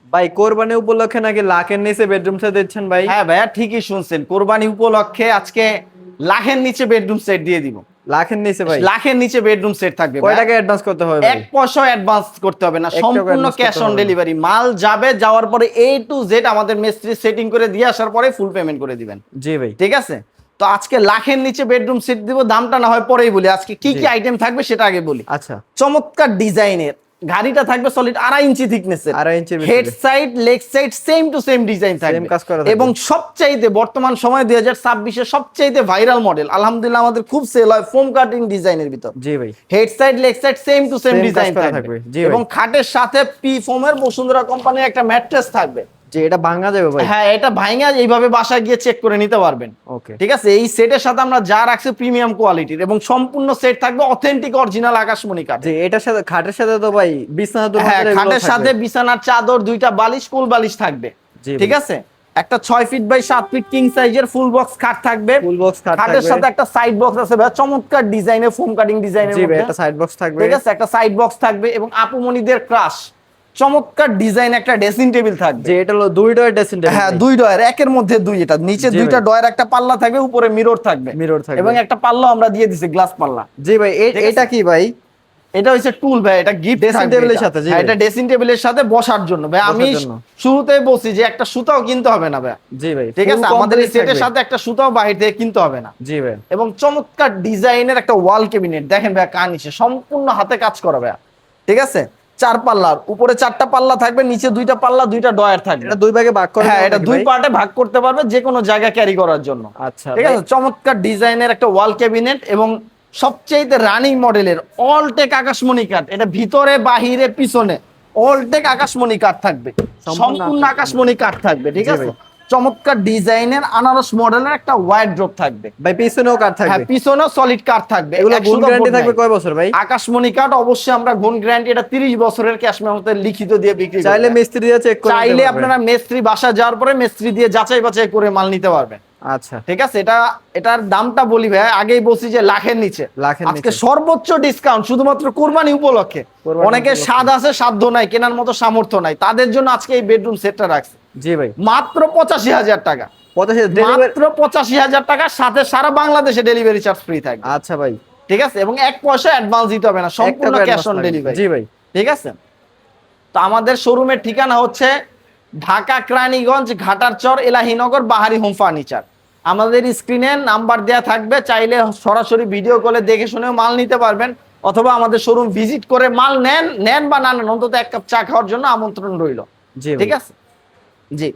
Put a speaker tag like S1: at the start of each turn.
S1: ভাই কোরবানি উপলক্ষে নাকি লাখের নিচে বেডরুম সেট দিচ্ছেন ভাই?
S2: হ্যাঁ ভাইয়া ঠিকই শুনছেন, কোরবানি উপলক্ষে আজকে লাখের নিচে বেডরুম সেট দিয়ে দিব।
S1: লাখের নিচে ভাই?
S2: লাখের নিচে বেডরুম সেট থাকবে।
S1: কয় টাকা অ্যাডভান্স করতে হবে ভাই?
S2: এক পয়সা অ্যাডভান্স করতে হবে না,
S1: এক টাকা
S2: সম্পূর্ণ
S1: advance
S2: ক্যাশ
S1: করতে
S2: অন
S1: হবে না।
S2: ডেলিভারি। মাল যাবে, যাওয়ার পরে A to Z আমাদের মিস্ত্রি সেটিং করে দিয়ে আসার পরে ফুল পেমেন্ট করে দিবেন।
S1: জি ভাই।
S2: ঠিক আছে, তো আজকে লাখের নিচে বেডরুম সেট দিব, দামটা না হয় পরেই বলি, আজকে কি কি
S1: জি।
S2: আইটেম থাকবে সেটা আগে বলি।
S1: আচ্ছা।
S2: চমৎকার ডিজাইনের গাড়িটা থাকবে, সলিড 2.5 ইঞ্চি থিকনেসের,
S1: 2.5 ইঞ্চির ভিতরে।
S2: Head side leg side same to same design থাকবে,
S1: কাজ করা থাকবে।
S2: এবং সবচাইতে বর্তমান সময় 2026 এর সবচাইতে ভাইরাল মডেল, আলহামদুলিল্লাহ আমাদের খুব সেল হয় ফোম কাটিং ডিজাইনের ভিতর।
S1: জি ভাই।
S2: Head side leg side same to same
S1: Same
S2: design
S1: কাজ করা
S2: থাকবে,
S1: থাকবে। জি ভাই।
S2: এবং খাটের সাথে পি ফোমের বসুন্ধরা কোম্পানির একটা ম্যাট্রেস থাকবে।
S1: জি, এটা ভাঙা যাবে ভাই?
S2: হ্যাঁ, এটা ভাঙা এইভাবে বাসায় গিয়ে চেক করে নিতে পারবেন।
S1: ওকে।
S2: ঠিক আছে, এই সেটের সাথে আমরা যা রাখছি প্রিমিয়াম কোয়ালিটির, এবং সম্পূর্ণ সেট থাকবে অথেন্টিক অরিজিনাল আকাশমণি কাঠ।
S1: জি, এটার সাথে খাটের সাথে তো ভাই বিছানা তো
S2: হ্যাঁ, খাটের সাথে বিছানার চাদর, 2টা বালিশ, কোল বালিশ থাকবে।
S1: জি
S2: ঠিক
S1: ভাই।
S2: আছে, একটা 6 ফিট বাই 7 ফিট কিং সাইজের ফুল বক্স খাট থাকবে।
S1: ফুল বক্স খাট
S2: খাটের
S1: থাকবে।
S2: সাথে একটা সাইড বক্স আছে ভাই, চমৎকার ডিজাইনের ফোম কাটিং ডিজাইনের
S1: জি ভাই,
S2: মধ্যে।
S1: একটা সাইড বক্স থাকবে।
S2: ঠিক আছে, একটা সাইড বক্স থাকবে, এবং আপুমনিদের ক্রাশ চমৎকার ডিজাইন একটা ড্রেসিং টেবিল থাকবে।
S1: যে এটা হলো দুই ডোর ড্রেসিং টেবিল।
S2: হ্যাঁ, 2 ডয়ার, একের মধ্যে 2, এটা নিচে
S1: জি
S2: 2টা
S1: ভাই।
S2: ডয়ার, একটা পাল্লা থাকবে, উপরে মিরর থাকবে।
S1: Mirror থাকবে।
S2: এবং একটা পাল্লা আমরা দিয়ে দিছি, গ্লাস পাল্লা।
S1: জি ভাই,
S2: ঠিক আছে?
S1: এটা কি ভাই?
S2: এটা হচ্ছে টুল ভাই, এটা গিফট
S1: Dressing
S2: থাকবে
S1: table এর
S2: এটা।
S1: সাথে, জি
S2: হ্যাঁ,
S1: ভাই।
S2: এটা ড্রেসিং টেবিলের সাথে বসার জন্য ভাই। আমি
S1: বসার জন্য।
S2: শুরুতেই বলছি যে একটা সুতাও কিনতে হবে না ভাই।
S1: জি ভাই।
S2: ঠিক আছে,
S1: full
S2: আমাদের এই
S1: complete
S2: সেটের
S1: থাকবে।
S2: সাথে একটা সুতাও বাহির থেকে কিনতে হবে না।
S1: জি ভাই।
S2: এবং চমৎকার ডিজাইনের একটা ওয়াল ক্যাবিনেট দেখেন ভাই, কানিসে সম্পূর্ণ হাতে কাজ করা ভাই। ঠিক আছে, 4 পাল্লার, উপরে 4টা পাল্লা থাকবে, নিচে 2টা পাল্লা, 2টা ডয়ার থাকবে।
S1: এটা দুই ভাগে ভাগ করে
S2: হ্যাঁ,
S1: দেওয়া
S2: এটা
S1: নাকি
S2: 2
S1: ভাই?
S2: পার্টে ভাগ করতে পারবে, যে কোনো জায়গায় ক্যারি করার জন্য।
S1: আচ্ছা
S2: ঠিক
S1: ভাই।
S2: আছে, চমৎকার ডিজাইনের একটা ওয়াল ক্যাবিনেট, এবং সবচেয়ে রানিং মডেলের অলটেক আকাশমণি কাঠ। এটা ভিতরে বাহিরে পিছনে অলটেক আকাশমণি কাঠ থাকবে, সম্পূর্ণ আকাশমণি কাঠ থাকবে। ঠিক
S1: জি
S2: আছে,
S1: ভাই।
S2: চমৎকার ডিজাইনের আনারস মডেলের একটা ওয়ার্ড্রোব থাকবে।
S1: ভাই পিছনেও কাঠ
S2: হ্যাঁ,
S1: থাকবে?
S2: পিছনেও সলিড কাঠ থাকবে।
S1: এগুলো গুণ
S2: 100
S1: গ্যারান্টি
S2: বোর্ড
S1: থাকবে
S2: নাই।
S1: কয় বছর ভাই?
S2: আকাশমণি কাঠ অবশ্যই আমরা গুণ গ্যারান্টি, এটা 30 বছরের ক্যাশ মেমোতে লিখিত দিয়ে বিক্রি করি।
S1: চাইলে মিস্ত্রি দিয়ে চেক করে
S2: চাইলে
S1: নিতে পারবে।
S2: আপনারা মেস্ত্রি বাসা যাওয়ার পরে মেস্ত্রি দিয়ে যাচাই বাছাই করে মাল নিতে পারবেন।
S1: আচ্ছা।
S2: ঠিক আছে, এটার দামটা বলি ভাই, আগেই বলছি যে লাখের নিচে।
S1: লাখের
S2: আজকে
S1: নিচে।
S2: সর্বোচ্চ ডিসকাউন্ট শুধুমাত্র কুরবানি উপলক্ষে।
S1: কুরবানি
S2: অনেকের
S1: উপলক্ষে।
S2: স্বাদ আছে, সাধ্য নাই, কেনার মতো সামর্থ্য নাই, তাদের জন্য আজকে এই বেডরুম সেটটা রাখছি
S1: জি ভাই।
S2: মাত্র 85,000 টাকা।
S1: 85 ডেলিভারি?
S2: মাত্র 85,000 টাকার সাথে সারা বাংলাদেশে ডেলিভারি চার্জ ফ্রি থাকবে।
S1: আচ্ছা ভাই।
S2: ঠিক আছে, এবং 1 পয়সা অ্যাডভান্স দিতে হবে না, সম্পূর্ণ
S1: টাকা
S2: ক্যাশ
S1: advance
S2: অন
S1: লাগবে।
S2: ডেলিভারি।
S1: জি ভাই।
S2: ঠিক আছে, তো আমাদের শোরুমের ঠিকানা হচ্ছে ঢাকা কেরানীগঞ্জ, ঘাটারচর, এলাহিনগর, বাহারি হোম ফার্নিচার। আমাদের স্ক্রিনে নাম্বার দেয়া থাকবে, চাইলে সরাসরি ভিডিও কলে দেখে শুনেও মাল নিতে পারবেন, অথবা আমাদের শোরুম ভিজিট করে মাল নেন বা না নেন, অন্তত 1 কাপ চা খাওয়ার জন্য আমন্ত্রণ রইল।
S1: জি ভাই।
S2: ঠিক আছে, জি।